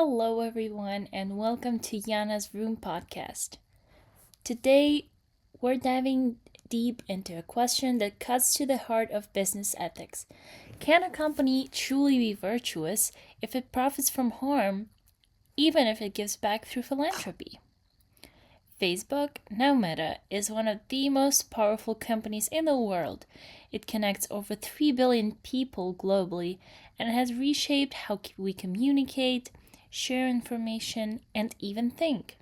Hello, everyone, and welcome to Yana's Room podcast. Today, we're diving deep into a question that cuts to the heart of business ethics. Can a company truly be virtuous if it profits from harm, even if it gives back through philanthropy? Facebook, now Meta, is one of the most powerful companies in the world. It connects over 3 billion people globally and has reshaped how we communicate, share information, and even think.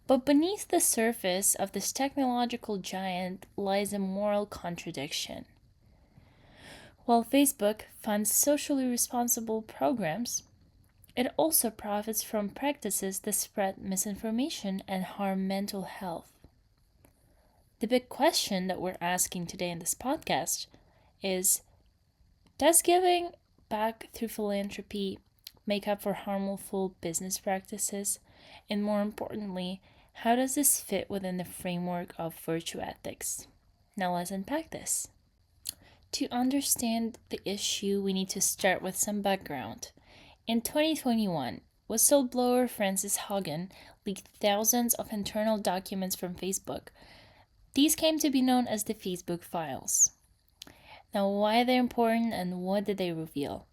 But beneath the surface of this technological giant lies a moral contradiction. While Facebook funds socially responsible programs, it also profits from practices that spread misinformation and harm mental health. The big question that we're asking today in this podcast is, does giving back through philanthropy make up for harmful business practices? And more importantly, how does this fit within the framework of virtue ethics? Now let's unpack this. To understand the issue, we need to start with some background. In 2021, whistleblower Frances Haugen leaked thousands of internal documents from Facebook. These came to be known as the Facebook files. Now, why are they important and what did they reveal?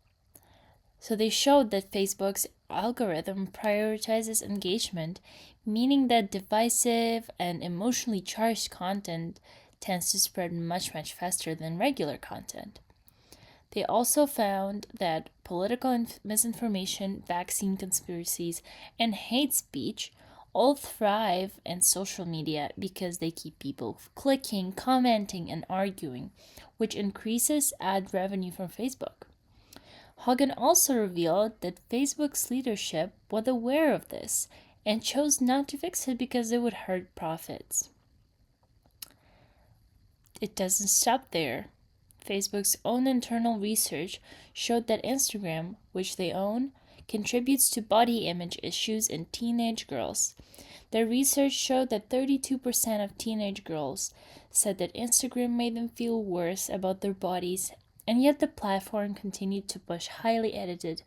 So they showed that Facebook's algorithm prioritizes engagement, meaning that divisive and emotionally charged content tends to spread much faster than regular content. They also found that political misinformation, vaccine conspiracies, and hate speech all thrive in social media because they keep people clicking, commenting, and arguing, which increases ad revenue from Facebook. Hogan also revealed that Facebook's leadership was aware of this and chose not to fix it because it would hurt profits. It doesn't stop there. Facebook's own internal research showed that Instagram, which they own, contributes to body image issues in teenage girls. Their research showed that 32% of teenage girls said that Instagram made them feel worse about their bodies, and yet the platform continued to push highly edited,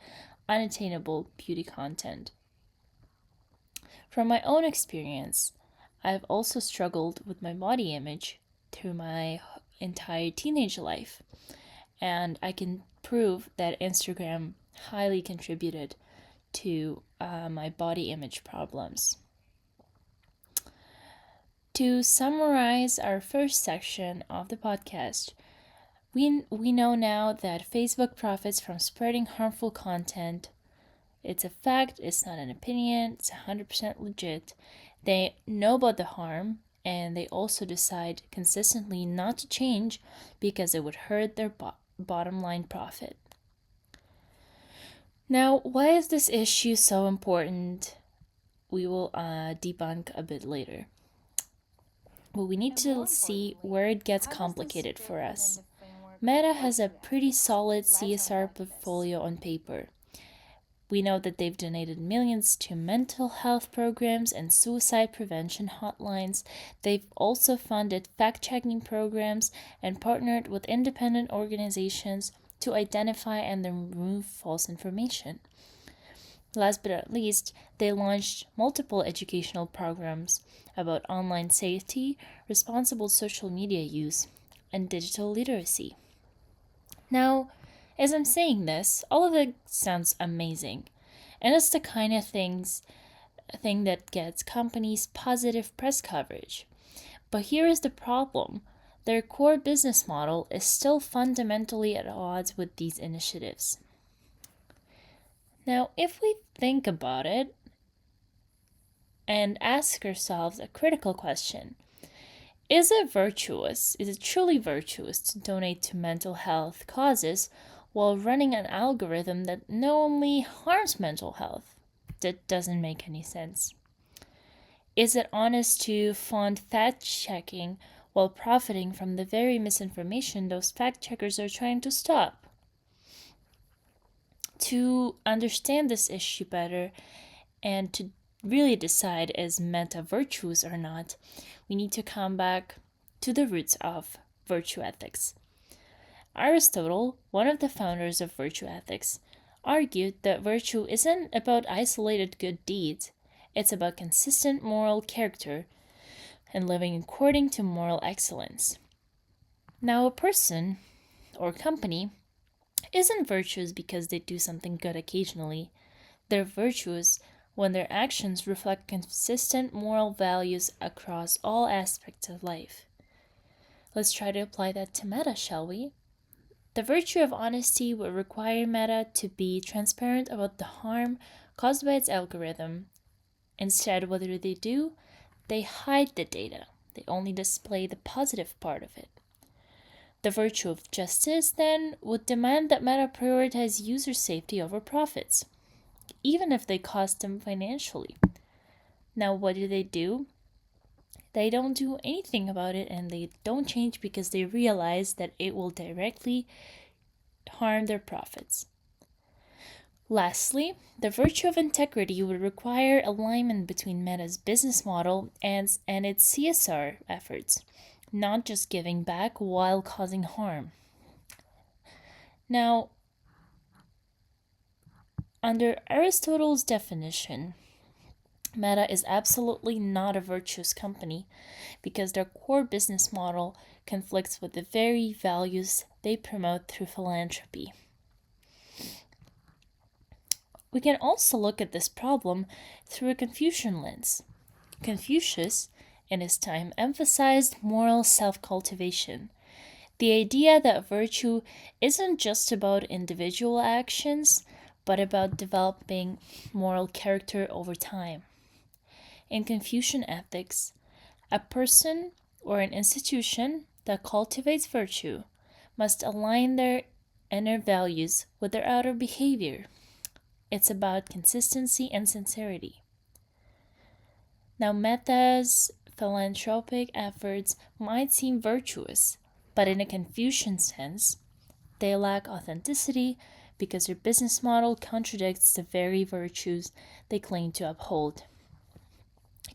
unattainable beauty content. From my own experience, I've also struggled with my body image through my entire teenage life, and I can prove that Instagram highly contributed to my body image problems. To summarize our first section of the podcast, we know now that Facebook profits from spreading harmful content. It's a fact, it's not an opinion, it's 100% legit. They know about the harm, and they also decide consistently not to change because it would hurt their bottom line profit. Now, why is this issue so important? We will debunk a bit later. But we need to see where it gets complicated for us. Meta has a pretty solid CSR portfolio on paper. We know that they've donated millions to mental health programs and suicide prevention hotlines. They've also funded fact-checking programs and partnered with independent organizations to identify and remove false information. Last but not least, they launched multiple educational programs about online safety, responsible social media use, and digital literacy. Now, as I'm saying this, all of it sounds amazing, and it's the kind of thing that gets companies positive press coverage. But here is the problem. Their core business model is still fundamentally at odds with these initiatives. Now, if we think about it and ask ourselves a critical question, is it truly virtuous to donate to mental health causes while running an algorithm that not only harms mental health? That doesn't make any sense. Is it honest to fund fact-checking while profiting from the very misinformation those fact-checkers are trying to stop? To understand this issue better and to really decide is Meta virtuous or not, we need to come back to the roots of virtue ethics. Aristotle, one of the founders of virtue ethics, argued that virtue isn't about isolated good deeds, it's about consistent moral character and living according to moral excellence. Now, a person or company isn't virtuous because they do something good occasionally. They're virtuous when their actions reflect consistent moral values across all aspects of life. Let's try to apply that to Meta, shall we? The virtue of honesty would require Meta to be transparent about the harm caused by its algorithm. Instead, what do? They hide the data. They only display the positive part of it. The virtue of justice, then, would demand that Meta prioritize user safety over profits, even if they cost them financially. Now, what do? They don't do anything about it, and they don't change because they realize that it will directly harm their profits. Lastly, the virtue of integrity would require alignment between Meta's business model and its CSR efforts, not just giving back while causing harm. Now, under Aristotle's definition, Meta is absolutely not a virtuous company because their core business model conflicts with the very values they promote through philanthropy. We can also look at this problem through a Confucian lens. Confucius, in his time, emphasized moral self-cultivation, the idea that virtue isn't just about individual actions, but about developing moral character over time. In Confucian ethics, a person or an institution that cultivates virtue must align their inner values with their outer behavior. It's about consistency and sincerity. Now, Meta's philanthropic efforts might seem virtuous, but in a Confucian sense, they lack authenticity because their business model contradicts the very virtues they claim to uphold.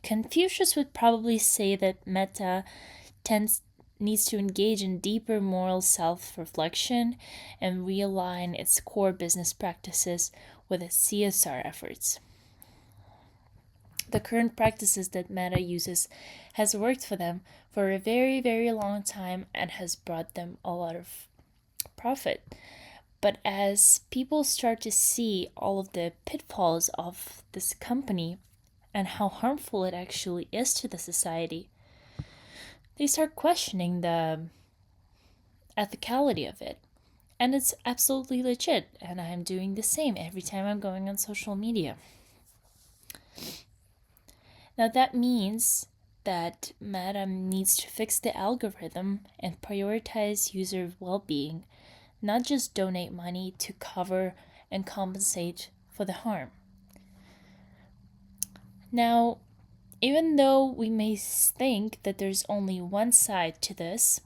Confucius would probably say that Meta needs to engage in deeper moral self-reflection and realign its core business practices with its CSR efforts. The current practices that Meta uses has worked for them for a very, very long time and has brought them a lot of profit. But as people start to see all of the pitfalls of this company and how harmful it actually is to the society, they start questioning the ethicality of it. And it's absolutely legit, and I'm doing the same every time I'm going on social media. Now that means that Meta needs to fix the algorithm and prioritize user well-being, not just donate money to cover and compensate for the harm. Now, even though we may think that there's only one side to this,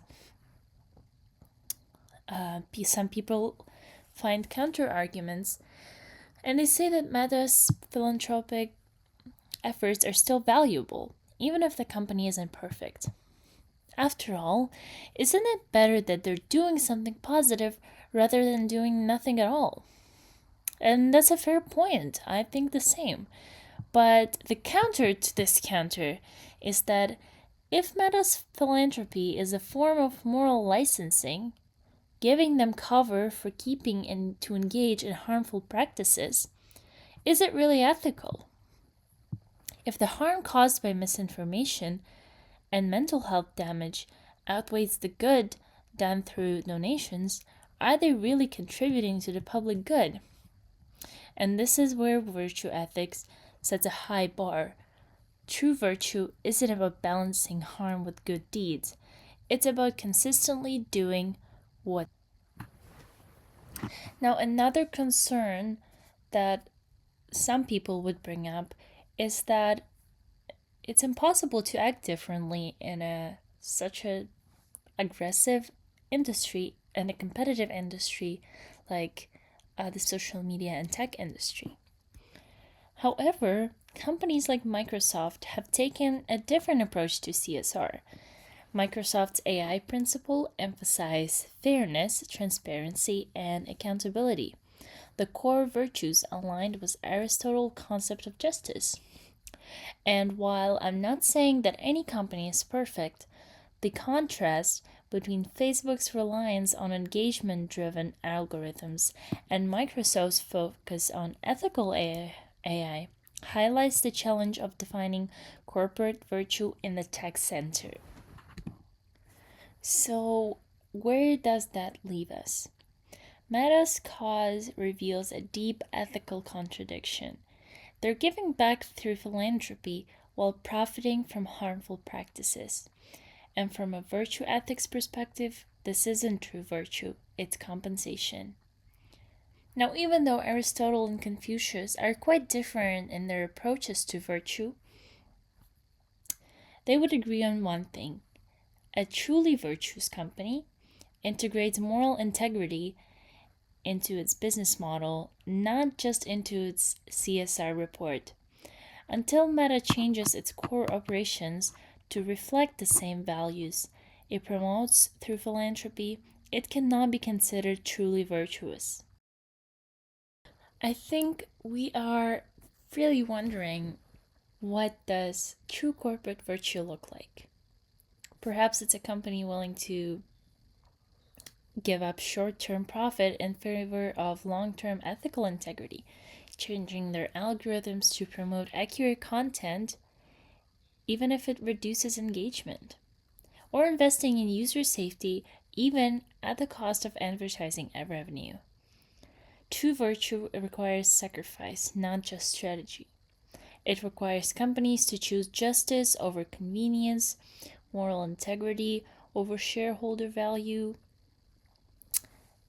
some people find counter arguments, and they say that Meta's philanthropic efforts are still valuable, even if the company isn't perfect. After all, isn't it better that they're doing something positive rather than doing nothing at all? And that's a fair point. I think the same. But the counter to this counter is that if Meta's philanthropy is a form of moral licensing, giving them cover for keeping and to engage in harmful practices, is it really ethical? If the harm caused by misinformation and mental health damage outweighs the good done through donations, are they really contributing to the public good? And this is where virtue ethics sets a high bar. True virtue isn't about balancing harm with good deeds. It's about consistently doing what. Now, another concern that some people would bring up is that it's impossible to act differently in such a aggressive industry and a competitive industry like the social media and tech industry. However, companies like Microsoft have taken a different approach to CSR. Microsoft's AI principle emphasizes fairness, transparency, and accountability. the core virtues aligned with Aristotle's concept of justice. And while I'm not saying that any company is perfect, the contrast between Facebook's reliance on engagement driven algorithms and Microsoft's focus on ethical AI highlights the challenge of defining corporate virtue in the tech center. So, where does that leave us? Meta's cause reveals a deep ethical contradiction. They're giving back through philanthropy while profiting from harmful practices. And from a virtue ethics perspective, this isn't true virtue, it's compensation. Now, even though Aristotle and Confucius are quite different in their approaches to virtue, they would agree on one thing: a truly virtuous company integrates moral integrity into its business model, not just into its CSR report. Until Meta changes its core operations to reflect the same values it promotes through philanthropy, it cannot be considered truly virtuous. I think we are really wondering, what does true corporate virtue look like? Perhaps it's a company willing to give up short term profit in favor of long term ethical integrity, changing their algorithms to promote accurate content even if it reduces engagement, or investing in user safety even at the cost of advertising revenue. True virtue requires sacrifice, not just strategy. It requires companies to choose justice over convenience, moral integrity over shareholder value,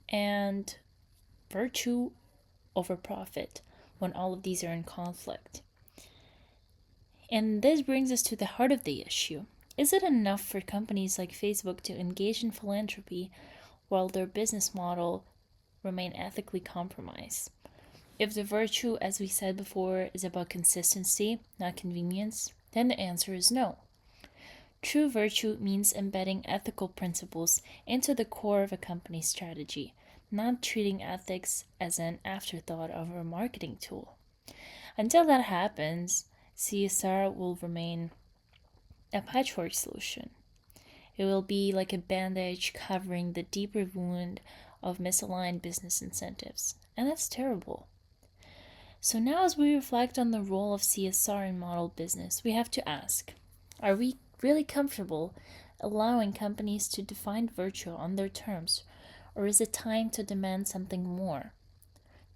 and virtue over profit when all of these are in conflict. And this brings us to the heart of the issue. Is it enough for companies like Facebook to engage in philanthropy while their business model remain ethically compromised? If the virtue, as we said before, is about consistency, not convenience, then the answer is no. True virtue means embedding ethical principles into the core of a company's strategy, not treating ethics as an afterthought of a marketing tool. Until that happens, CSR will remain a patchwork solution. It will be like a bandage covering the deeper wound of misaligned business incentives, and that's terrible. So now, as we reflect on the role of CSR in model business, we have to ask, are we really comfortable allowing companies to define virtue on their terms, or is it time to demand something more?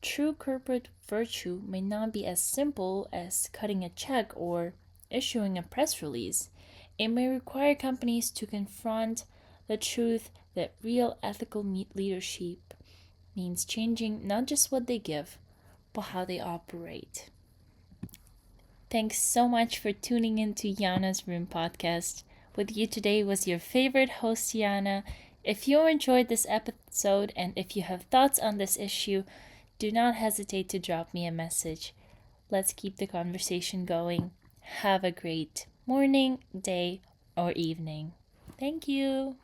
True corporate virtue may not be as simple as cutting a check or issuing a press release. It may require companies to confront the truth that real ethical leadership means changing not just what they give, but how they operate. Thanks so much for tuning in to Yana's Room podcast. With you today was your favorite host, Yana. If you enjoyed this episode and if you have thoughts on this issue, do not hesitate to drop me a message. Let's keep the conversation going. Have a great morning, day, or evening. Thank you.